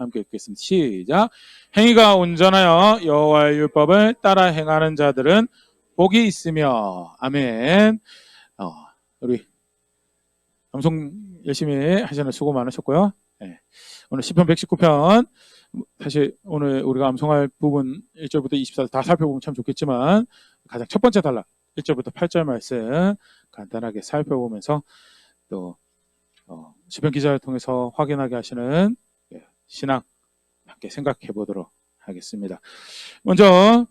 함께 읽겠습니다. 시작. 행위가 온전하여 여호와의 율법을 따라 행하는 자들은 복이 있으며. 아멘. 우리 방송 열심히 하시는 수고 많으셨고요. 네. 오늘 시편 119편 사실 오늘 우리가 암송할 부분 1절부터 24절 다 살펴보면 참 좋겠지만 가장 첫 번째 단락 1절부터 8절 말씀 간단하게 살펴보면서 또 시편 기자를 통해서 확인하게 하시는 신앙 함께 생각해 보도록 하겠습니다. 먼저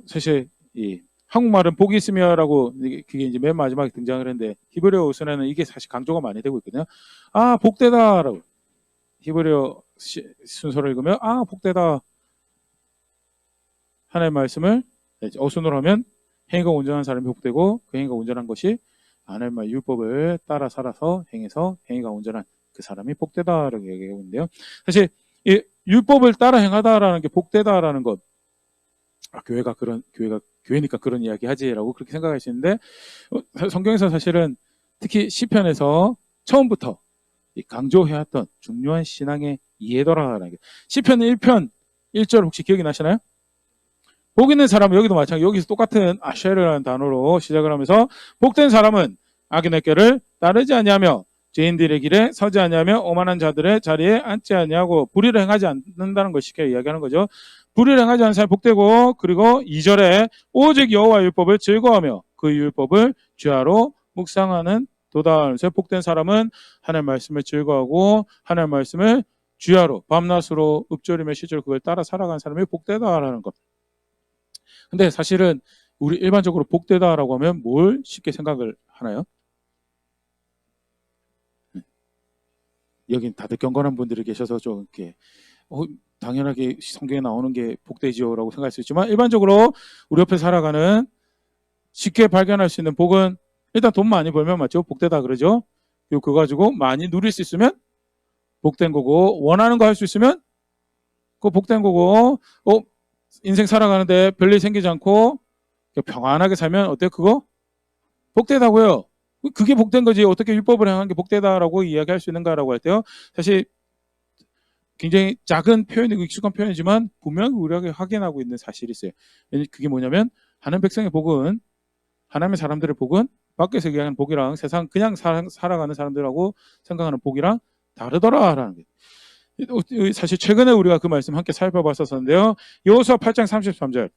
사실 이 한국말은 복이 있으며라고 그게 이제 맨 마지막에 등장을 했는데 히브리어 우선에는 이게 사실 강조가 많이 되고 있거든요. 아 복되다라고 히브리어 순서를 읽으면 아 복되다 하나님의 말씀을 어순으로 하면 행위가 온전한 사람이 복되고 그 행위가 온전한 것이 하나님의 율법을 따라 살아서 행해서 행위가 온전한 그 사람이 복되다라고 얘기하고 있는데요. 사실 이 율법을 따라 행하다라는 게 복되다라는 것, 교회니까 그런 이야기 하지라고 그렇게 생각할 수 있는데 성경에서 사실은 특히 시편에서 처음부터 강조해왔던 중요한 신앙의 이해도라는 게 시편 1편 1절 혹시 기억이 나시나요? 복 있는 사람은 여기도 마찬가지 여기서 똑같은 아쉐르라는 단어로 시작을 하면서 복된 사람은 악인의 꾀를 따르지 아니하며 죄인들의 길에 서지 아니하며 오만한 자들의 자리에 앉지 아니하고 불의를 행하지 않는다는 걸 쉽게 이야기하는 거죠. 불의를 행하지 않는 사람이 복되고 그리고 2절에 오직 여호와의 율법을 즐거워하며 그 율법을 주야로 묵상하는 도다. 그래서 복된 사람은 하나님의 말씀을 즐거워하고 하나님의 말씀을 주야로 밤낮으로 읊조리며 시절 그걸 따라 살아가는 사람이 복되다라는 것. 근데 사실은 우리 일반적으로 복되다라고 하면 뭘 쉽게 생각을 하나요? 여긴 다들 경건한 분들이 계셔서 좀 이렇게 당연하게 성경에 나오는 게 복되지요라고 생각할 수 있지만 일반적으로 우리 옆에 살아가는 쉽게 발견할 수 있는 복은 일단 돈 많이 벌면 맞죠? 복되다 그러죠? 그리고 그거 가지고 많이 누릴 수 있으면 복된 거고 원하는 거 할 수 있으면 그거 복된 거고 인생 살아가는데 별일 생기지 않고 평안하게 살면 어때요? 그거 복되다고요. 그게 복된 거지 어떻게 율법을 행한 게 복되다라고 이야기할 수 있는가라고 할 때요. 사실 굉장히 작은 표현이고 익숙한 표현이지만 분명히 우리가 확인하고 있는 사실이 있어요. 그게 뭐냐면 하나님 백성의 복은 하나님의 사람들의 복은 밖에서 얘기하는 복이랑 세상 그냥 살아가는 사람들하고 생각하는 복이랑 다르더라라는 거예요. 사실 최근에 우리가 그 말씀 함께 살펴봤었는데요. 여호수아 8장 33절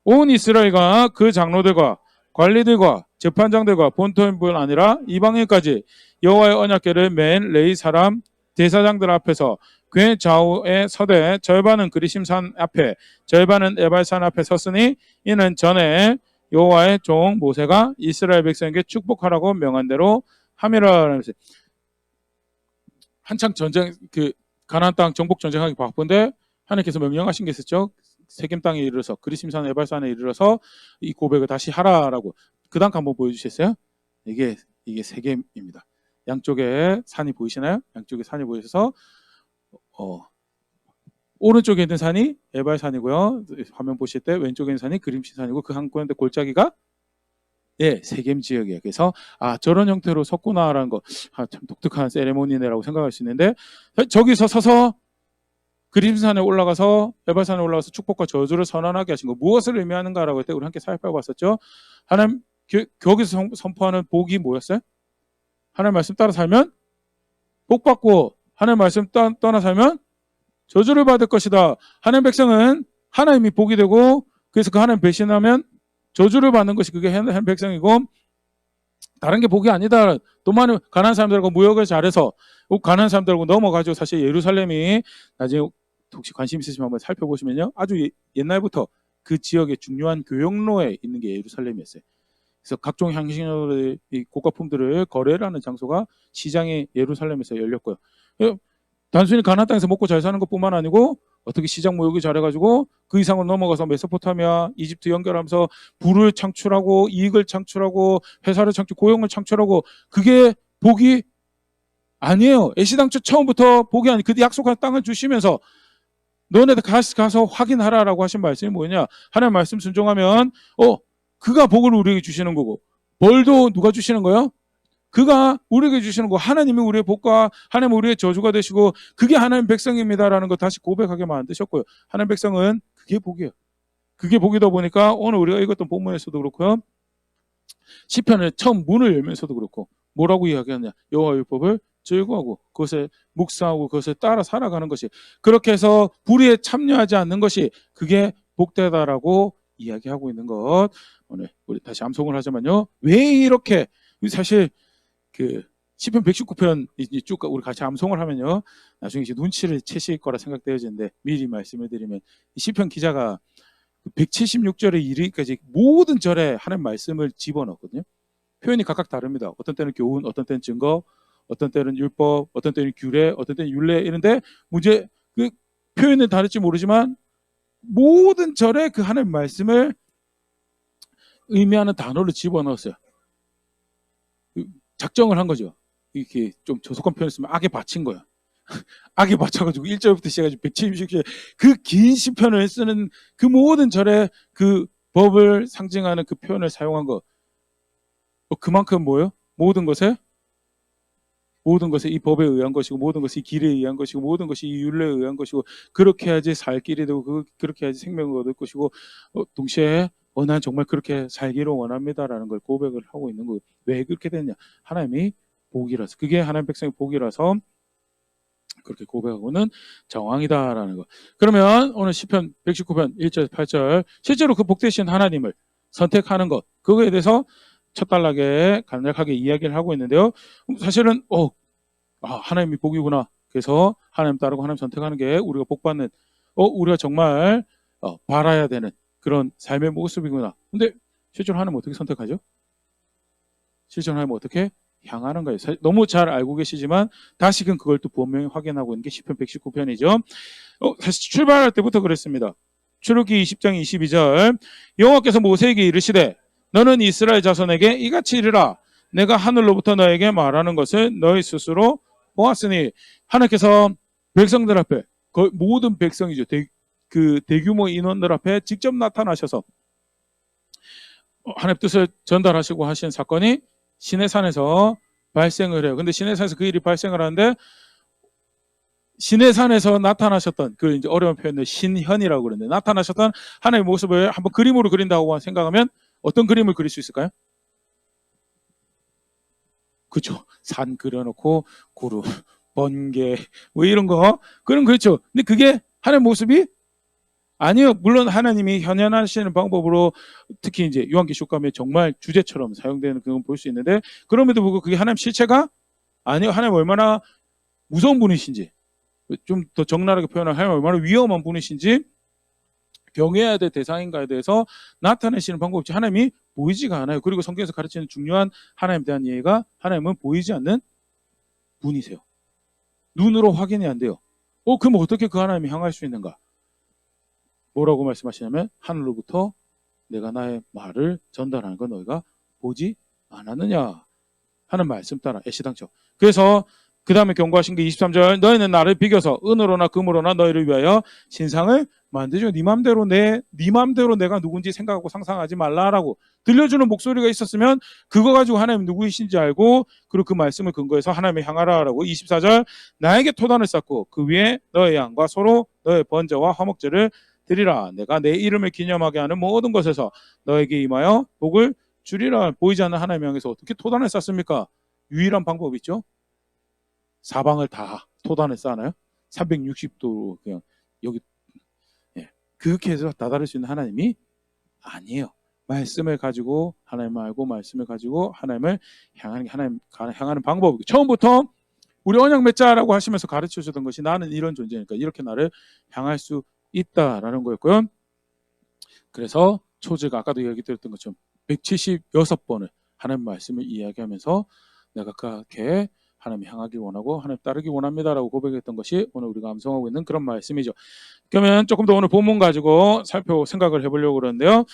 온 이스라엘과 그 장로들과 관리들과 재판장들과 본토인뿐 아니라 이방인까지 여호와의 언약궤를 맨 레위 사람 대사장들 앞에서 궤 좌우에 서되 절반은 그리심산 앞에 절반은 에발산 앞에 섰으니 이는 전에 여호와의 종 모세가 이스라엘 백성에게 축복하라고 명한 대로 함이라. 한창 전쟁 가나안 땅 정복 전쟁하기 바쁜데 하나님께서 명령하신 게 있었죠. 세겜 땅에 이르러서 그리심산 에발산에 이르러서 이 고백을 다시 하라라고. 그 다음 한번 보여주셨어요? 이게 세겜입니다. 양쪽에 산이 보이시나요? 양쪽에 산이 보이셔서 오른쪽에 있는 산이 에발산이고요. 화면 보실 때 왼쪽에 있는 산이 그림시산이고 그 한가운데 골짜기가 세겜 지역이에요. 그래서 저런 형태로 섰구나라는 거 참 독특한 세레모니네라고 생각할 수 있는데 저기서 서서 그림산에 올라가서 에발산에 올라가서 축복과 저주를 선언하게 하신 거 무엇을 의미하는가라고 할 때 우리 함께 살펴봤었죠. 하나님 거기서 선포하는 복이 뭐였어요? 하나님 말씀 따라 살면 복 받고 하나님 말씀 떠나 살면 저주를 받을 것이다. 하나님 백성은 하나님이 복이 되고 그래서 그 하나님 배신하면 저주를 받는 것이 그게 하나님 백성이고 다른 게 복이 아니다. 또 많은 가난한 사람들하고 무역을 잘해서 가난한 사람들하고 넘어가지고 사실 예루살렘이 나중에 혹시 관심 있으시면 한번 살펴보시면요. 아주 옛날부터 그 지역의 중요한 교역로에 있는 게 예루살렘이었어요. 그래서 각종 향신료들, 고가품들을 거래를 하는 장소가 시장이 예루살렘에서 열렸고요. 단순히 가나안 땅에서 먹고 잘 사는 것뿐만 아니고 어떻게 시장 무역이 잘해가지고 그 이상으로 넘어가서 메소포타미아, 이집트 연결하면서 부를 창출하고 이익을 창출하고 회사를 고용을 창출하고 그게 복이 아니에요. 애시당초 처음부터 복이 아니. 그 약속한 땅을 주시면서 너네들 가서 확인하라라고 하신 말씀이 뭐냐? 하나님 말씀 순종하면 그가 복을 우리에게 주시는 거고 벌도 누가 주시는 거예요? 그가 우리에게 주시는 거, 하나님이 우리의 복과 하나님 우리의 저주가 되시고 그게 하나님 백성입니다라는 거 다시 고백하게 만드셨고요. 하나님 백성은 그게 복이에요. 그게 복이다 보니까 오늘 우리가 읽었던 본문에서도 그렇고요. 시편을 처음 문을 열면서도 그렇고 뭐라고 이야기하냐? 여호와의 율법을 즐거워하고 그것을 묵상하고 그것을 따라 살아가는 것이, 그렇게 해서 불의에 참여하지 않는 것이 그게 복되다라고 이야기하고 있는 것. 오늘 우리 다시 암송을 하자면요. 왜 이렇게, 사실 그 시편 119편 쭉 우리 같이 암송을 하면요. 나중에 이제 눈치를 채실 거라 생각되어지는데 미리 말씀을 드리면 이 시편 기자가 176절에 이르기까지 모든 절에 하나님 말씀을 집어넣거든요. 표현이 각각 다릅니다. 어떤 때는 교훈, 어떤 때는 증거, 어떤 때는 율법, 어떤 때는 규례, 어떤 때는 율례, 이런데 문제 그 표현은 다를지 모르지만 모든 절에 그 하나님 말씀을 의미하는 단어를 집어넣었어요. 작정을 한 거죠. 이렇게 좀 조속한 표현을 쓰면 악에 바친 거야. 악에 바쳐가지고 1절부터 시작해가지고 176절 그 긴 시편을 쓰는 그 모든 절에 그 법을 상징하는 그 표현을 사용한 거. 그만큼 뭐예요? 모든 것에 이 법에 의한 것이고, 모든 것이 이 길에 의한 것이고, 모든 것이 이 율례에 의한 것이고, 그렇게 해야지 살 길이 되고 그렇게 해야지 생명을 얻을 것이고, 동시에 난 정말 그렇게 살기를 원합니다라는 걸 고백을 하고 있는 거예요. 왜 그렇게 됐냐? 하나님이 복이라서, 그게 하나님 백성의 복이라서 그렇게 고백하고는 정황이다라는 거. 그러면 오늘 시편 119편 1절 8절 실제로 그 복되신 하나님을 선택하는 것, 그거에 대해서 첫달락에 간략하게 이야기를 하고 있는데요. 사실은 하나님이 복이구나. 그래서 하나님 따르고 하나님 선택하는 게 우리가 복받는, 우리가 정말 바라야 되는 그런 삶의 모습이구나. 근데 실제로 하나님 어떻게 선택하죠? 실제로 하나님 어떻게 향하는 거예요. 너무 잘 알고 계시지만 다시금 그걸 또 분명히 확인하고 있는 게 시편 119편이죠. 사실 출발할 때부터 그랬습니다. 출애굽기 20장 22절 여호와께서 모세에게 이르시되 너는 이스라엘 자손에게 이같이 이르라. 내가 하늘로부터 너에게 말하는 것을 너희 스스로 보았으니, 하나님께서 백성들 앞에, 모든 백성이죠. 그 대규모 인원들 앞에 직접 나타나셔서 하나님의 뜻을 전달하시고 하신 사건이 시내산에서 발생을 해요. 근데 시내산에서 그 일이 발생을 하는데, 시내산에서 나타나셨던 그 이제 어려운 표현을 신현이라고 그러는데, 나타나셨던 하나님의 모습을 한번 그림으로 그린다고 생각하면 어떤 그림을 그릴 수 있을까요? 그죠? 산 그려놓고 구름, 번개, 뭐 이런 거, 그럼 그렇죠. 근데 그게 하나님의 모습이 아니요. 물론 하나님이 현현하시는 방법으로 특히 이제 요한계시록감에 정말 주제처럼 사용되는 그런 걸 볼 수 있는데, 그럼에도 불구하고 그게 하나님 실체가 아니요. 하나님 얼마나 무서운 분이신지, 좀 더 적나라하게 표현하면 하나님 얼마나 위험한 분이신지, 경외해야 될 대상인가에 대해서 나타내시는 방법이 하나님이 보이지가 않아요. 그리고 성경에서 가르치는 중요한 하나님에 대한 이해가, 하나님은 보이지 않는 분이세요. 눈으로 확인이 안 돼요. 그럼 어떻게 그 하나님이 향할 수 있는가? 뭐라고 말씀하시냐면 하늘로부터 내가 나의 말을 전달하는 건 너희가 보지 않았느냐 하는 말씀 따라 애시당초. 그래서 그 다음에 경고하신 게 23절 너희는 나를 비겨서 은으로나 금으로나 너희를 위하여 신상을 만들죠. 네 맘대로 내가 누군지 생각하고 상상하지 말라라고 들려주는 목소리가 있었으면 그거 가지고 하나님 누구이신지 알고, 그리고 그 말씀을 근거해서 하나님을 향하라라고. 24절 나에게 토단을 쌓고 그 위에 너의 양과 소로 너의 번제와 화목제를 드리라. 내가 내 이름을 기념하게 하는 모든 것에서 너에게 임하여 복을 주리라. 보이지 않는 하나님을 향해서 어떻게 토단을 쌓습니까? 유일한 방법이 있죠. 사방을 다 토단을 쌓나요? 360도 그냥 여기, 그렇게 해서 다다를 수 있는 하나님이 아니에요. 말씀을 가지고 하나님을 알고 말씀을 가지고 하나님을 향하는 방법이고, 처음부터 우리 언약 맺자라고 하시면서 가르쳐 주셨던 것이 나는 이런 존재니까 이렇게 나를 향할 수 있다라는 거였고요. 그래서 초지가 아까도 얘기 드렸던 것처럼 176번을 하나님 말씀을 이야기하면서 내가 그렇게 하나님 향하기 원하고 하나님 따르기 원합니다라고 고백했던 것이 오늘 우리가 암송하고 있는 그런 말씀이죠. 그러면 조금 더 오늘 본문 가지고 생각을 해보려고 그러는데요.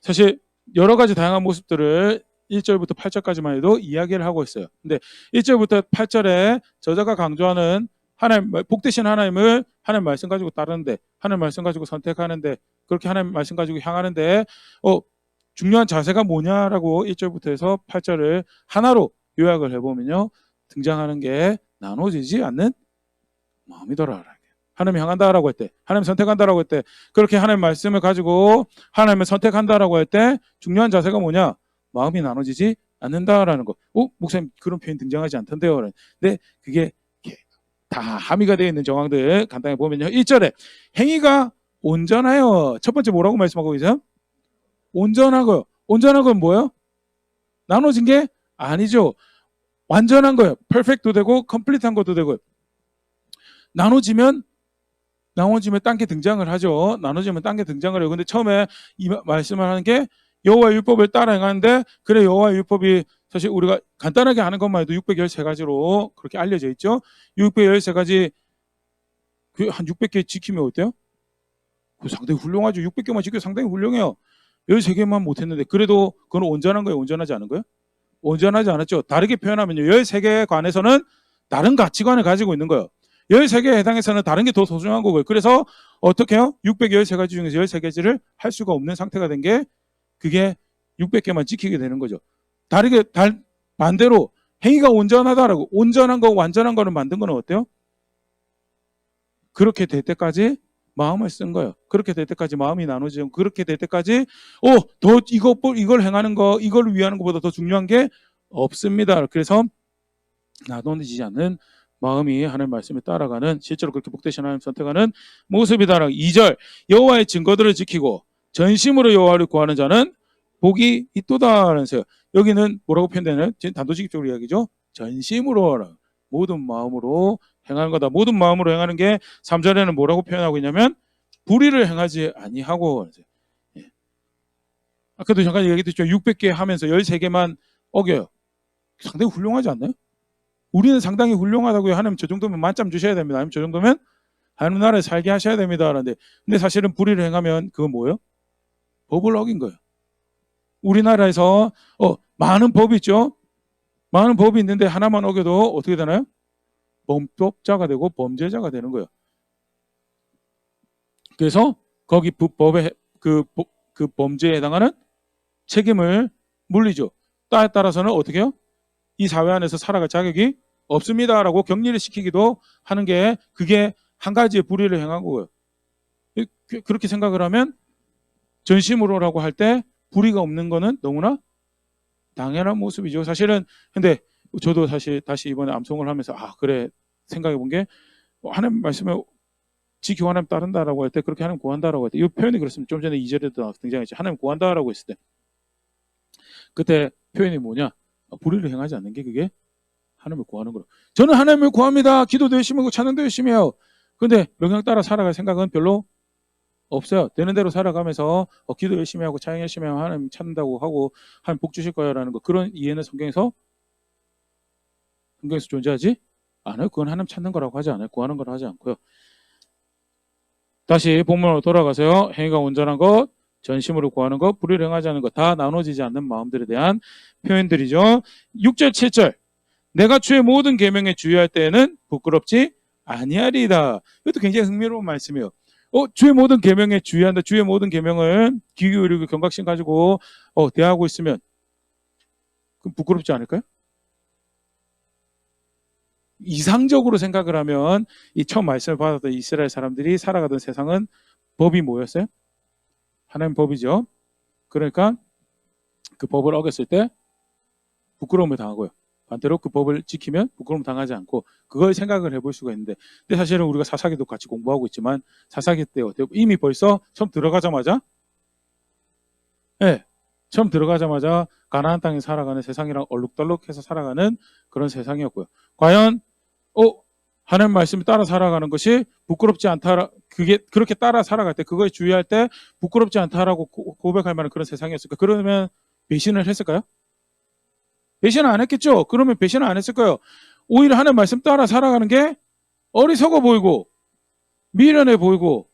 사실 여러 가지 다양한 모습들을 1절부터 8절까지만 해도 이야기를 하고 있어요. 근데 1절부터 8절에 저자가 강조하는 하나님, 복되신 하나님을 하나님 말씀 가지고 따르는데, 하나님 말씀 가지고 선택하는데, 그렇게 하나님 말씀 가지고 향하는데 중요한 자세가 뭐냐라고 1절부터 해서 8절을 하나로 요약을 해보면요. 등장하는 게 나눠지지 않는 마음이더라. 하나님 향한다라고 할 때, 하나님 선택한다라고 할 때, 그렇게 하나님 말씀을 가지고 하나님을 선택한다라고 할 때 중요한 자세가 뭐냐? 마음이 나눠지지 않는다라는 거. 목사님 그런 표현 등장하지 않던데요. 근데 그게 다 함의가 되어 있는 정황들 간단히 보면요. 1절에 행위가 온전하여. 첫 번째 뭐라고 말씀하고 계세요? 온전하고요. 온전한 건 뭐예요? 나눠진 게 아니죠. 완전한 거예요. 퍼펙트도 되고 컴플리트한 것도 되고요. 나눠지면 딴 게 등장을 하죠. 나눠지면 딴 게 등장을 해요. 근데 처음에 이 말씀을 하는 게 여호와의 율법을 따라 행하는데, 그래 여호와의 율법이 사실 우리가 간단하게 아는 것만 해도 613가지로 그렇게 알려져 있죠. 613가지 한 600개 지키면 어때요? 상당히 훌륭하죠. 600개만 지키면 상당히 훌륭해요. 13개만 못했는데 그래도 그건 온전한 거예요? 온전하지 않은 거예요? 온전하지 않았죠. 다르게 표현하면요. 13개에 관해서는 다른 가치관을 가지고 있는 거예요. 13개에 해당해서는 다른 게 더 소중한 거고요. 그래서 어떻게 해요? 613가지 중에서 13가지를 할 수가 없는 상태가 된 게 그게 600개만 지키게 되는 거죠. 다르게 반대로 행위가 온전하다라고, 온전한 거 완전한 거를 만든 거는 어때요? 그렇게 될 때까지 마음을 쓴 거예요. 그렇게 될 때까지 마음이 나눠지고, 그렇게 될 때까지 더 이걸 행하는 거, 이걸 위하는 것보다 더 중요한 게 없습니다. 그래서 나눠지지 않는 마음이 하나님 말씀에 따라가는, 실제로 그렇게 복되신 하나님 선택하는 모습이다라고. 2절 여호와의 증거들을 지키고 전심으로 여호와를 구하는 자는 복이 있도다라면서요. 여기는 뭐라고 표현되나요? 단도직입적으로 이야기죠. 전심으로, 모든 마음으로 행하는 거다. 모든 마음으로 행하는 게 3절에는 뭐라고 표현하고 있냐면 불의를 행하지 아니하고. 예. 아까도 잠깐 얘기했죠. 600개 하면서 13개만 어겨요. 상당히 훌륭하지 않나요? 우리는 상당히 훌륭하다고요. 하나님 저 정도면 만점 주셔야 됩니다. 하나님 저 정도면 하나님 나라에 살게 하셔야 됩니다. 근데 사실은 불의를 행하면 그건 뭐예요? 법을 어긴 거예요. 우리나라에서 많은 법이 있죠. 많은 법이 있는데 하나만 어겨도 어떻게 되나요? 범법자가 되고 범죄자가 되는 거예요. 그래서 거기 법의 그 범죄에 해당하는 책임을 물리죠. 따라서는 어떻게 해요? 이 사회 안에서 살아갈 자격이 없습니다라고 격리를 시키기도 하는 게, 그게 한 가지의 불의를 행한 거고요. 그렇게 생각을 하면 전심으로라고 할 때 불의가 없는 거는 너무나 당연한 모습이죠. 사실은 근데 저도 사실 다시 이번에 암송을 하면서 그래 생각해 본 게, 하나님 말씀에 지키고 하나님 따른다라고 할 때, 그렇게 하나님 구한다라고 할 때, 이 표현이 그렇습니다. 좀 전에 2절에도 등장했죠. 하나님 구한다라고 했을 때 그때 표현이 뭐냐? 불의를 행하지 않는 게 그게 하나님을 구하는 거예요. 저는 하나님을 구합니다. 기도도 열심히 하고 찬양도 열심히 해요. 근데 명령 따라 살아갈 생각은 별로 없어요. 되는 대로 살아가면서 기도 열심히 하고 찬양 열심히 하면 하나님 찾는다고 하고 하나님 복 주실 거야라는 거, 그런 이해는 성경에서 존재하지 않아요. 그건 하나님 찾는 거라고 하지 않아요. 구하는 거라고 하지 않고요. 다시 본문으로 돌아가세요. 행위가 온전한 것, 전심으로 구하는 것, 불의를 행하지 않는 것, 다 나눠지지 않는 마음들에 대한 표현들이죠. 6절 7절 내가 주의 모든 계명에 주의할 때에는 부끄럽지 아니하리이다. 이것도 굉장히 흥미로운 말씀이에요. 주의 모든 계명에 주의한다. 주의 모든 계명을 귀 기울이고 경각심 가지고 대하고 있으면 그럼 부끄럽지 않을까요? 이상적으로 생각을 하면 이 처음 말씀을 받았던 이스라엘 사람들이 살아가던 세상은 법이 뭐였어요? 하나님 법이죠. 그러니까 그 법을 어겼을 때 부끄러움을 당하고요. 반대로 그 법을 지키면 부끄러움 당하지 않고, 그걸 생각을 해볼 수가 있는데, 근데 사실은 우리가 사사기도 같이 공부하고 있지만 사사기 때 어때요? 이미 벌써 처음 들어가자마자 처음 들어가자마자 가나안 땅에 살아가는 세상이랑 얼룩덜룩해서 살아가는 그런 세상이었고요. 과연 하나님 말씀을 따라 살아가는 것이 부끄럽지 않다, 그게 그렇게 따라 살아갈 때 그거에 주의할 때 부끄럽지 않다라고 고백할 만한 그런 세상이었을까? 그러면 배신을 했을까요? 배신을 안 했겠죠. 그러면 배신을 안 했을 거예요. 오히려 하나님 말씀 따라 살아가는 게 어리석어 보이고 미련해 보이고,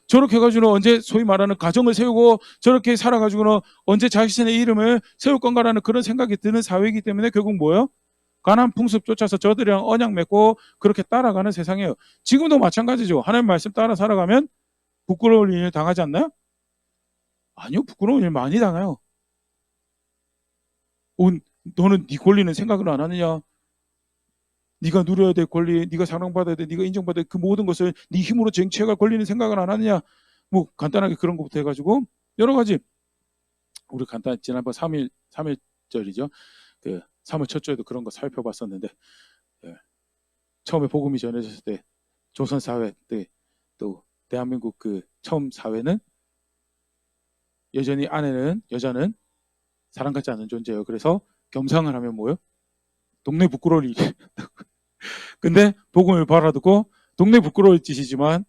저렇게 해가지고는 언제 소위 말하는 가정을 세우고 저렇게 살아가지고는 언제 자신의 이름을 세울 건가라는 그런 생각이 드는 사회이기 때문에 결국 뭐예요? 가나안 풍습 쫓아서 저들이랑 언약 맺고 그렇게 따라가는 세상이에요. 지금도 마찬가지죠. 하나님 말씀 따라 살아가면 부끄러울 일을 당하지 않나요? 아니요, 부끄러운 일 많이 당해요. 너는 네 권리는 생각을 안 하느냐? 네가 누려야 될 권리, 네가 사랑받아야 돼, 네가 인정받아야 돼, 그 모든 것을 네 힘으로 쟁취해갈 권리는 생각을 안 하느냐? 뭐 간단하게 그런 것부터 해가지고 여러 가지. 우리 간단 지난번 3일절이죠. 그 3월 첫 주에도 그런 거 살펴봤었는데, 예. 처음에 복음이 전해졌을 때 조선 사회 때 또 대한민국 그 처음 사회는 여전히 여자는 사랑받지 않는 존재예요. 그래서 겸상을 하면 뭐요? 동네 부끄러울 일이. 근데 복음을 바라듣고 동네 부끄러울 짓이지만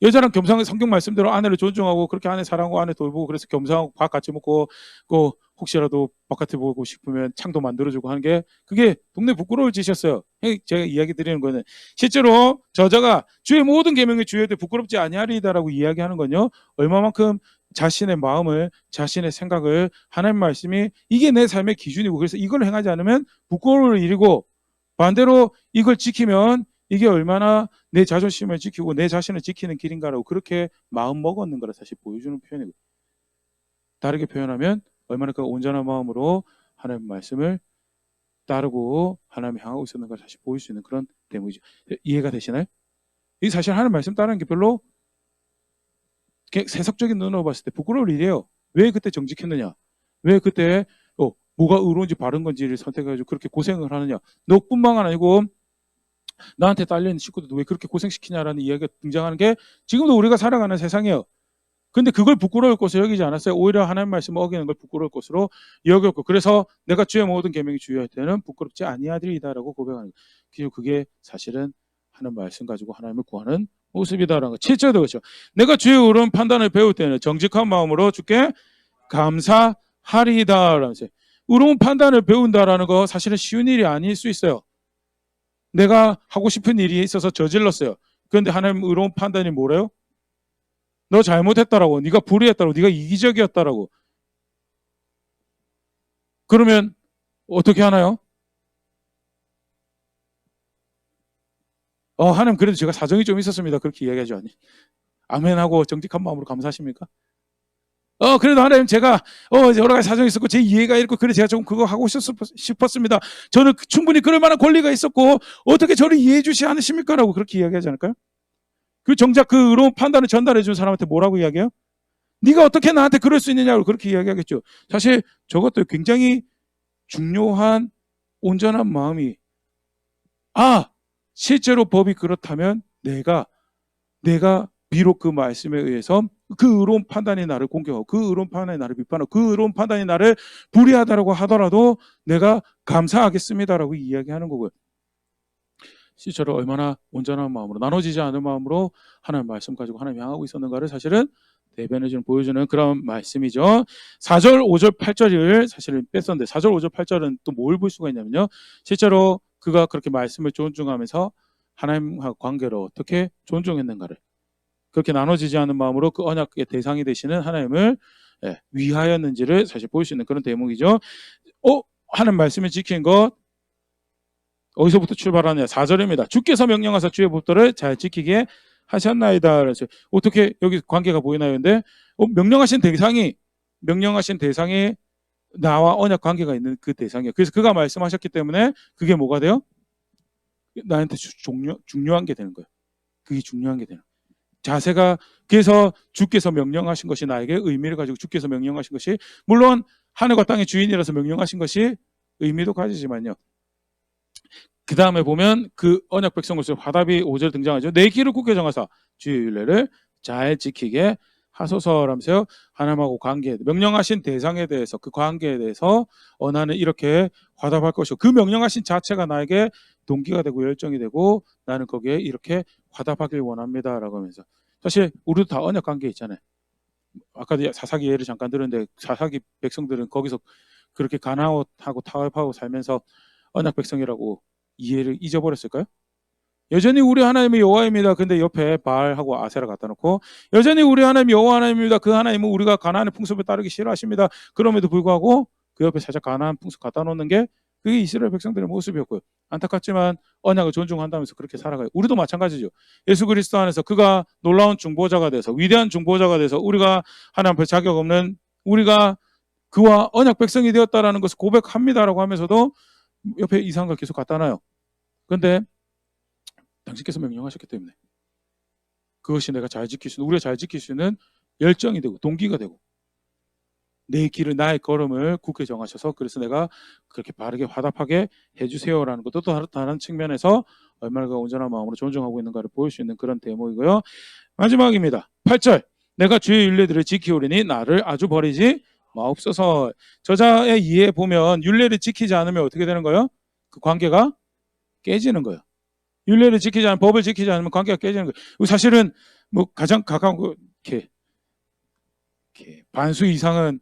여자랑 겸상은 성경 말씀대로 아내를 존중하고 그렇게 아내 사랑하고 아내 돌보고 그래서 겸상하고 밥 같이 먹고 혹시라도 바깥에 보고 싶으면 창도 만들어주고 하는 게 그게 동네 부끄러울 짓이었어요. 제가 이야기 드리는 거는 실제로 저자가 주의 모든 계명을 주의할 때 부끄럽지 아니하리이다라고 이야기하는 건요. 얼마만큼 자신의 마음을 자신의 생각을 하나님 말씀이 이게 내 삶의 기준이고 그래서 이걸 행하지 않으면 부끄러울 일이고 반대로 이걸 지키면 이게 얼마나 내 자존심을 지키고 내 자신을 지키는 길인가라고 그렇게 마음 먹었는 거라 사실 보여주는 표현이고 다르게 표현하면 얼마나 그 온전한 마음으로 하나님 말씀을 따르고 하나님 향하고 있었는 걸 사실 보일 수 있는 그런 대목이죠. 이해가 되시나요? 이 사실 하나님 말씀 따르는 게 별로 세속적인 눈으로 봤을 때 부끄러울 일이에요. 왜 그때 정직했느냐? 왜 그때 뭐가 의로운지 바른 건지를 선택해가지고 그렇게 고생을 하느냐? 너뿐만 아니고 나한테 딸려있는 식구들도 왜 그렇게 고생시키냐라는 이야기가 등장하는 게 지금도 우리가 살아가는 세상이에요. 근데 그걸 부끄러울 것으로 여기지 않았어요. 오히려 하나님 말씀을 어기는 걸 부끄러울 것으로 여겼고 그래서 내가 주의 모든 계명이 주의할 때는 부끄럽지 아니하리이다라고 고백하는 거예요. 그게 사실은 하나님 말씀 가지고 하나님을 구하는 모습이다라는 거. 7절도 그렇죠. 내가 주의 옳은 판단을 배울 때는 정직한 마음으로 주께 감사하리이다라면서요. 의로운 판단을 배운다라는 거 사실은 쉬운 일이 아닐 수 있어요. 내가 하고 싶은 일이 있어서 저질렀어요. 그런데 하나님 의로운 판단이 뭐래요? 너 잘못했다라고, 네가 불의했다라고, 네가 이기적이었다라고. 그러면 어떻게 하나요? 하나님 그래도 제가 사정이 좀 있었습니다. 그렇게 이야기하죠. 아니. 아멘하고 정직한 마음으로 감사하십니까? 그래도 하나님 제가 여러 가지 사정이 있었고 제 이해가 있고 그래 제가 좀 그거 하고 싶었습니다. 저는 충분히 그럴 만한 권리가 있었고 어떻게 저를 이해해 주시 않으십니까? 라고 그렇게 이야기하지 않을까요? 그 정작 그 의로운 판단을 전달해 준 사람한테 뭐라고 이야기해요? 네가 어떻게 나한테 그럴 수 있느냐고 그렇게 이야기하겠죠. 사실 저것도 굉장히 중요한 온전한 마음이 실제로 법이 그렇다면 내가 비록 그 말씀에 의해서 그 의로운 판단이 나를 공격하고 그 의로운 판단이 나를 비판하고 그 의로운 판단이 나를 불의하다라고 하더라도 내가 감사하겠습니다라고 이야기하는 거고요. 실제로 얼마나 온전한 마음으로 나눠지지 않은 마음으로 하나님 말씀 가지고 하나님 향하고 있었는가를 사실은 대변해주는 보여주는 그런 말씀이죠. 4절, 5절, 8절을 사실은 뺐었는데 4절, 5절, 8절은 또 뭘 볼 수가 있냐면요. 실제로 그가 그렇게 말씀을 존중하면서 하나님과 관계를 어떻게 존중했는가를 그렇게 나눠지지 않은 마음으로 그 언약의 대상이 되시는 하나님을 위하였는지를 사실 볼 수 있는 그런 대목이죠. 하나님 말씀을 지킨 것 어디서부터 출발하느냐? 4절입니다. 주께서 명령하사 주의 법도를 잘 지키게 하셨나이다. 그래서 어떻게 여기 관계가 보이나요? 근데 명령하신 대상이 나와 언약 관계가 있는 그 대상이에요. 그래서 그가 말씀하셨기 때문에 그게 뭐가 돼요? 나한테 중요한 게 되는 거예요. 그게 중요한 게 되는 거예요. 자세가 그래서 주께서 명령하신 것이 나에게 의미를 가지고 주께서 명령하신 것이 물론 하늘과 땅의 주인이라서 명령하신 것이 의미도 가지지만요. 그 다음에 보면 그 언약 백성으로서 화답이 5절 등장하죠. 내 길을 굳게 정하사 주의 율례를 잘 지키게 하소서라면서요. 하나님하고 관계 명령하신 대상에 대해서 그 관계에 대해서 나는 이렇게 화답할 것이고 그 명령하신 자체가 나에게 동기가 되고 열정이 되고 나는 거기에 이렇게 화답하길 원합니다라고 하면서 사실 우리도 다 언약 관계 있잖아요. 아까도 사사기 예를 잠깐 들었는데 사사기 백성들은 거기서 그렇게 가나하고 타협하고 살면서 언약 백성이라고 이해를 잊어버렸을까요? 여전히 우리 하나님이 여호와입니다. 근데 옆에 바알하고 아세라 갖다 놓고 여전히 우리 하나님 여호와 하나님입니다. 그 하나님은 우리가 가나안의 풍습을 따르기 싫어하십니다. 그럼에도 불구하고 그 옆에 살짝 가나안 풍습 갖다 놓는 게 그게 이스라엘 백성들의 모습이었고요. 안타깝지만 언약을 존중한다면서 그렇게 살아가요. 우리도 마찬가지죠. 예수 그리스도 안에서 그가 놀라운 중보자가 돼서 위대한 중보자가 돼서 우리가 하나님 앞에 자격 없는 우리가 그와 언약 백성이 되었다라는 것을 고백합니다라고 하면서도 옆에 이상한 계속 갖다 놔요. 그런데 당신께서 명령하셨기 때문에 그것이 내가 잘 지킬 수 있는, 우리가 잘 지킬 수 있는 열정이 되고 동기가 되고 내 길을 나의 걸음을 굳게 정하셔서 그래서 내가 그렇게 바르게 화답하게 해주세요라는 것도 또 다른 측면에서 얼마나 온전한 마음으로 존중하고 있는가를 보일 수 있는 그런 대목이고요. 마지막입니다. 8절 내가 주의 율례들을 지키오리니 나를 아주 버리지 마옵소서. 저자의 이해에 보면 율례를 지키지 않으면 어떻게 되는 거예요? 그 관계가 깨지는 거예요. 율례를 지키지 않으면, 법을 지키지 않으면 관계가 깨지는 거예요. 사실은 뭐 가장 가까운 이렇게 반수 이상은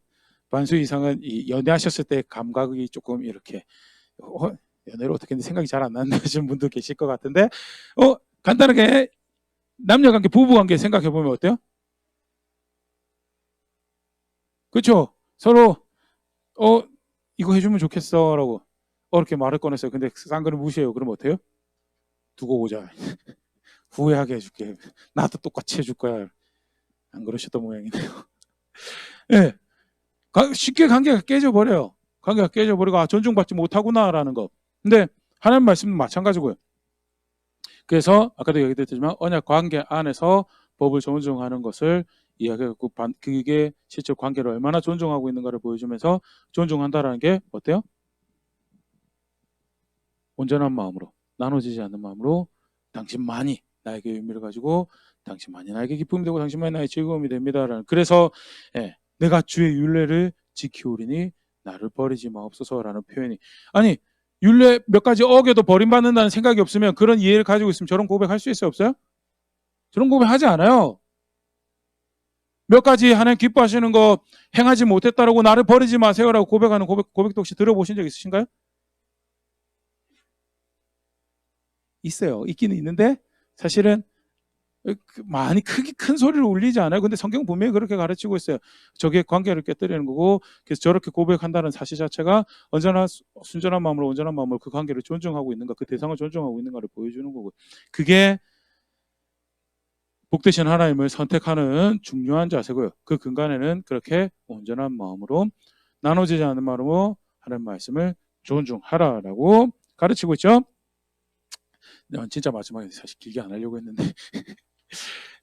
이 연애하셨을 때 감각이 조금 이렇게 연애를 어떻게 했는지 생각이 잘 안 나는 분도 계실 것 같은데 간단하게 남녀관계, 부부관계 생각해 보면 어때요? 그렇죠? 서로 이거 해주면 좋겠어라고 이렇게 말을 꺼냈어요. 근데 싼 거는 무시해요. 그럼 어때요? 두고 오자. 후회하게 해줄게. 나도 똑같이 해줄 거야. 안 그러셨던 모양이네요. 네. 쉽게 관계가 깨져버려요. 관계가 깨져버리고 존중받지 못하구나라는 거. 근데 하나님 말씀도 마찬가지고요. 그래서 아까도 얘기했지만 언약 관계 안에서 법을 존중하는 것을 이야기하고 그게 실제 관계를 얼마나 존중하고 있는가를 보여주면서 존중한다라는 게 어때요? 온전한 마음으로, 나눠지지 않는 마음으로 당신만이 나에게 의미를 가지고 당신만이 나에게 기쁨이 되고 당신만이 나의 즐거움이 됩니다라는. 그래서 내가 주의 율례를 지키오리니 나를 버리지 마옵소서라는 표현이, 아니 율례 몇 가지 어겨도 버림받는다는 생각이 없으면, 그런 이해를 가지고 있으면 저런 고백할 수 있어요? 없어요? 저런 고백하지 않아요. 몇 가지 하나님 기뻐하시는 거 행하지 못했다라고 나를 버리지 마세요라고 고백하는 고백도 혹시 들어보신 적 있으신가요? 있어요. 있기는 있는데 사실은 많이 큰 소리를 울리지 않아요. 근데 성경 분명히 그렇게 가르치고 있어요. 저게 관계를 깨뜨리는 거고, 그래서 저렇게 고백한다는 사실 자체가 언제나 순전한 마음으로, 온전한 마음으로 그 관계를 존중하고 있는가, 그 대상을 존중하고 있는가를 보여주는 거고, 그게 복되신 하나님을 선택하는 중요한 자세고요. 그 근간에는 그렇게 온전한 마음으로, 나눠지지 않는 마음으로 하나님 말씀을 존중하라라고 가르치고 있죠. 진짜 마지막에 사실 길게 안 하려고 했는데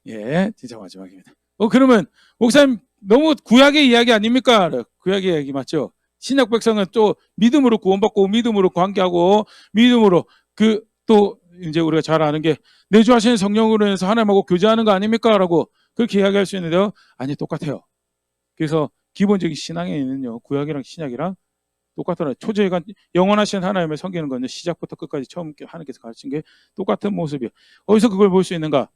예, 진짜 마지막입니다. 그러면 목사님 너무 구약의 이야기 아닙니까? 구약의 이야기 맞죠? 신약 백성은 또 믿음으로 구원받고 믿음으로 관계하고 믿음으로 또 이제 우리가 잘 아는 게 내주하시는 성령으로 인해서 하나님하고 교제하는 거 아닙니까? 라고 그렇게 이야기할 수 있는데요. 아니, 똑같아요. 그래서 기본적인 신앙에는요, 구약이랑 신약이랑 똑같더라고요. 초저희가 영원하신 하나님을 섬기는 건요, 시작부터 끝까지 처음 하나님께서 가르친 게 똑같은 모습이에요. 어디서 그걸 볼 수 있는가?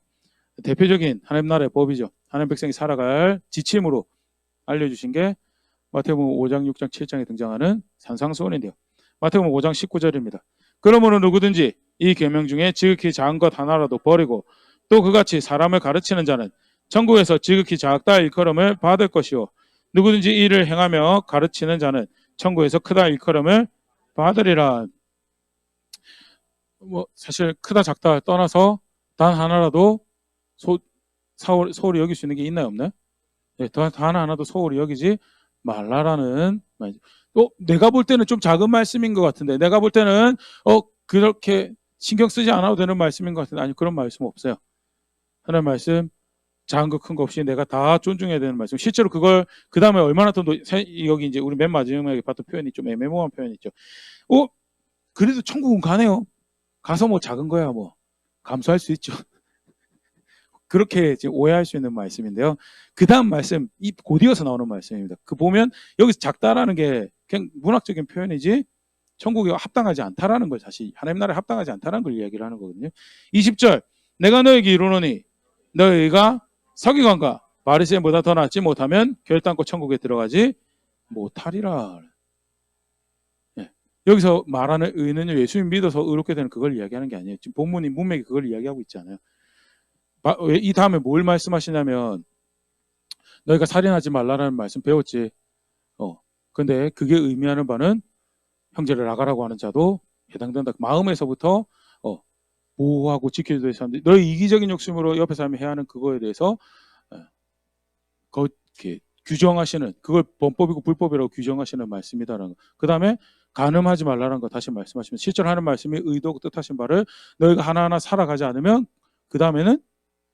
대표적인 하나님 나라의 법이죠. 하나님 백성이 살아갈 지침으로 알려주신 게 마태복음 5장, 6장, 7장에 등장하는 산상수훈인데요. 마태복음 5장 19절입니다. 그러므로 누구든지 이 계명 중에 지극히 작은 것 하나라도 버리고 또 그같이 사람을 가르치는 자는 천국에서 지극히 작다 일컬음을 받을 것이요 누구든지 이를 행하며 가르치는 자는 천국에서 크다 일컬음을 받으리라. 사실 크다 작다 떠나서 단 하나라도 소홀히 여길 수 있는 게 있나요, 없나요? 네, 단 하나도 소홀히 여기지 말라라는 말이죠. 또 내가 볼 때는 좀 작은 말씀인 것 같은데, 내가 볼 때는 그렇게 신경 쓰지 않아도 되는 말씀인 것 같은데, 아니, 그런 말씀 없어요. 하나님 말씀 작은 거 큰 거 없이 내가 다 존중해야 되는 말씀. 실제로 그걸 그 다음에 얼마나 더 여기 이제 우리 맨 마지막에 봤던 표현이 좀 애매모호한 표현이 있죠. 그래도 천국은 가네요. 가서 뭐 작은 거야 뭐 감수할 수 있죠. 그렇게 이제 오해할 수 있는 말씀인데요. 그 다음 말씀, 곧이어서 나오는 말씀입니다. 보면 여기서 작다라는 게 그냥 문학적인 표현이지 천국에 합당하지 않다라는 걸, 사실 하나님 나라에 합당하지 않다라는 걸 이야기를 하는 거거든요. 20절, 내가 너에게 이르노니 너희가 서기관과 바리새인보다 더 낫지 못하면 결단코 천국에 들어가지 못하리라. 네. 여기서 말하는 의는요, 예수님 믿어서 의롭게 되는 그걸 이야기하는 게 아니에요. 지금 본문이 문맥이 그걸 이야기하고 있지 않아요. 이 다음에 뭘 말씀하시냐면 너희가 살인하지 말라라는 말씀 배웠지. 근데 그게 의미하는 바는 형제를 나가라고 하는 자도 해당된다. 마음에서부터 보호하고 지켜줘야 되는 사람들, 너의 이기적인 욕심으로 옆에 사람이 해야 하는 그거에 대해서 이렇게 규정하시는, 그걸 범법이고 불법이라고 규정하시는 말씀이다라는 거. 그 다음에 간음하지 말라는 거 다시 말씀하시면, 실제로 하는 말씀이 의도고 뜻하신 바를 너희가 하나하나 살아가지 않으면 그 다음에는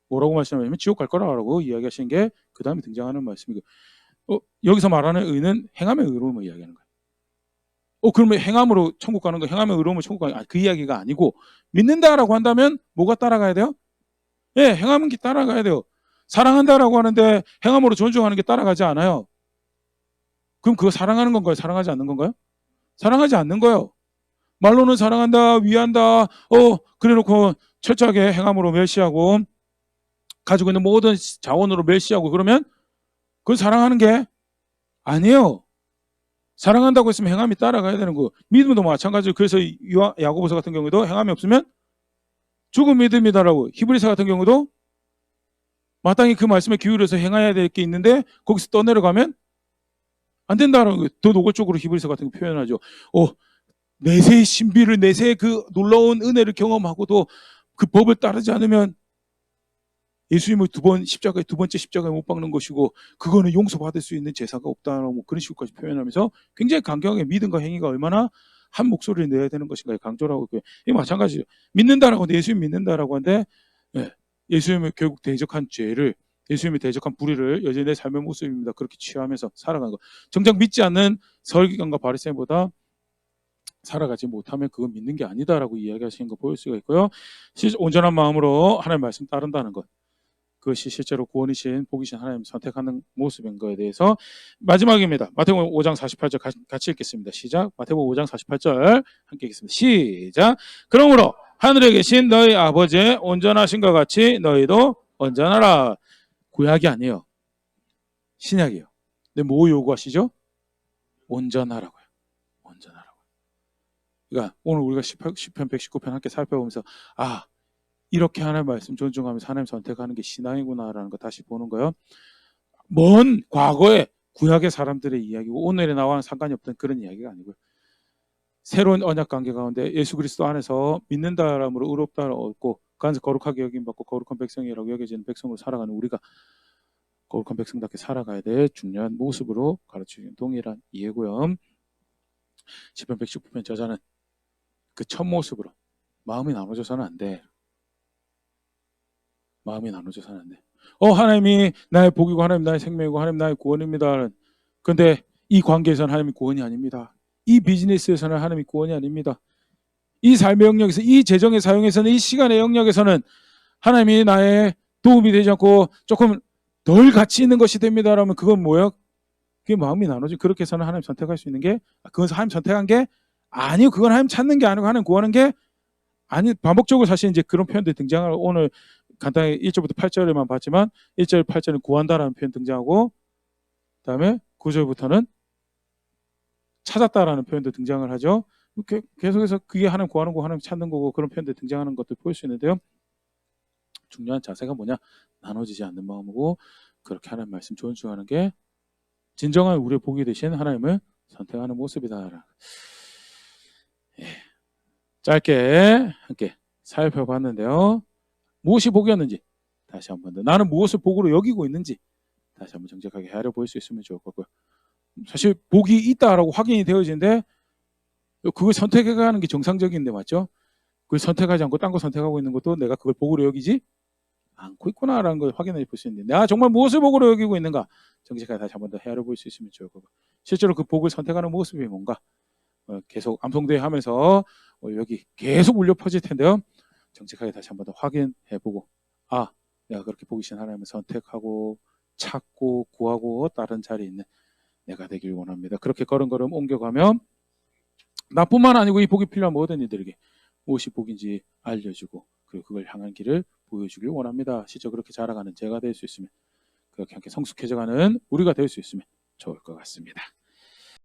뭐라고 말씀하시면 지옥 갈 거라고 이야기하신 게 그 다음에 등장하는 말씀이고, 여기서 말하는 의는 행함의 의로움을 이야기하는 거예요. 그러면 행함으로 천국 가는 거, 행함의 의로움을 천국 가는 거, 그 이야기가 아니고, 믿는다라고 한다면 뭐가 따라가야 돼요? 예, 행함은 따라가야 돼요. 사랑한다라고 하는데 행함으로 존중하는 게 따라가지 않아요. 그럼 그거 사랑하는 건가요? 사랑하지 않는 건가요? 사랑하지 않는 거예요. 말로는 사랑한다, 위한다, 그래놓고 철저하게 행함으로 멸시하고 가지고 있는 모든 자원으로 멸시하고 그러면 그걸 사랑하는 게 아니에요. 사랑한다고 했으면 행함이 따라가야 되는 거. 믿음도 마찬가지로. 그래서 야고보서 같은 경우도 행함이 없으면 죽은 믿음이다라고. 히브리서 같은 경우도 마땅히 그 말씀에 기울여서 행해야 될 게 있는데 거기서 떠내려가면 안 된다라는 거예요. 더 노골적으로 히브리서 같은 거 표현하죠. 내세의 신비를, 내세의 그 놀라운 은혜를 경험하고도 그 법을 따르지 않으면 예수님을 두 번째 십자가에 못 박는 것이고 그거는 용서받을 수 있는 제사가 없다라고 그런 식으로까지 표현하면서 굉장히 강경하게 믿음과 행위가 얼마나 한 목소리를 내야 되는 것인가에 강조를 하고 있고요. 이 마찬가지죠. 믿는다라고 하는데, 예수님 믿는다라고 하는데 예수님을 결국 대적한 죄를, 예수님이 대적한 불의를 여전히 내 삶의 모습입니다. 그렇게 취하면서 살아가는 거. 정작 믿지 않는 서기관과 바리새인보다 살아가지 못하면 그건 믿는 게 아니다라고 이야기하시는 거 보일 수가 있고요. 온전한 마음으로 하나님의 말씀 따른다는 것, 그것이 실제로 구원이신 복이신 하나님 선택하는 모습인 거에 대해서 마지막입니다. 마태복음 5장 48절 같이 읽겠습니다. 시작. 마태복음 5장 48절 함께 읽겠습니다. 시작. 그러므로 하늘에 계신 너희 아버지의 온전하신 것 같이 너희도 온전하라. 구약이 아니에요. 신약이에요. 근데 뭐 요구하시죠? 온전하라고요. 온전하라고. 그러니까 오늘 우리가 10편 119편 함께 살펴보면서 이렇게 하나님 말씀 존중하면서 하나님 선택하는 게 신앙이구나라는 거 다시 보는 거예요. 먼 과거의 구약의 사람들의 이야기고 오늘에 나와는 상관이 없던 그런 이야기가 아니고요. 새로운 언약 관계 가운데 예수 그리스도 안에서 믿는다람으로 의롭다를 얻고 그 안에서 거룩하게 여김받고 거룩한 백성이라고 여겨지는 백성으로 살아가는 우리가 거룩한 백성답게 살아가야 될 중요한 모습으로 가르치는 동일한 이해고요. 시편 119편 저자는 그 첫 모습으로 마음이 나눠져서는 안 돼. 마음이 나눠져서는 안 돼. 하나님이 나의 복이고 하나님 나의 생명이고 하나님 나의 구원입니다. 그런데 이 관계에서는 하나님이 구원이 아닙니다. 이 비즈니스에서는 하나님이 구원이 아닙니다. 이 삶의 영역에서, 이 재정의 사용에서는, 이 시간의 영역에서는 하나님이 나의 도움이 되지 않고 조금 덜 가치 있는 것이 됩니다. 라면 그건 뭐예요? 그게 마음이 나눠지. 그렇게 해서는 하나님 선택할 수 있는 게, 그건 하나님 선택한 게 아니고, 그건 하나님 찾는 게 아니고 하나님 구하는 게 아니, 반복적으로 사실 이제 그런 표현들이 등장을, 오늘 간단히 1절부터 8절에만 봤지만 1절 8절은 구한다라는 표현 등장하고, 그 다음에 9절부터는 찾았다라는 표현도 등장을 하죠. 계속해서 그게 하나님 구하는 거, 하나님 찾는 거고, 그런 표현들 등장하는 것들 볼 수 있는데요. 중요한 자세가 뭐냐? 나눠지지 않는 마음이고, 그렇게 하나님 말씀 존중하는 게 진정한 우리의 복이 되신 하나님을 선택하는 모습이다. 짧게 함께 살펴봤는데요. 무엇이 복이었는지 다시 한번 더, 나는 무엇을 복으로 여기고 있는지 다시 한번 정직하게 헤아려 볼 수 있으면 좋을 것 같고요. 사실 복이 있다라고 확인이 되어지는데 그걸 선택해가는 게 정상적인데, 맞죠? 그걸 선택하지 않고 딴 거 선택하고 있는 것도 내가 그걸 복으로 여기지 않고 있구나라는 걸 확인해 볼 수 있는데, 내가 정말 무엇을 복으로 여기고 있는가 정직하게 다시 한번 더 헤아려 볼 수 있으면 좋을 거고, 실제로 그 복을 선택하는 모습이 뭔가 계속 암송대회 하면서 여기 계속 울려 퍼질 텐데요. 정직하게 다시 한번 더 확인해보고, 내가 그렇게 복이신 하나님을 선택하고 찾고 구하고 다른 자리에 있는 내가 되길 원합니다. 그렇게 걸음걸음 옮겨가면 나뿐만 아니고 이 복이 필요한 모든 이들에게 무엇이 복인지 알려주고, 그리고 그걸 향한 길을 보여주길 원합니다. 실제 그렇게 자라가는 제가 될 수 있으면, 그렇게 함께 성숙해져가는 우리가 될 수 있으면 좋을 것 같습니다.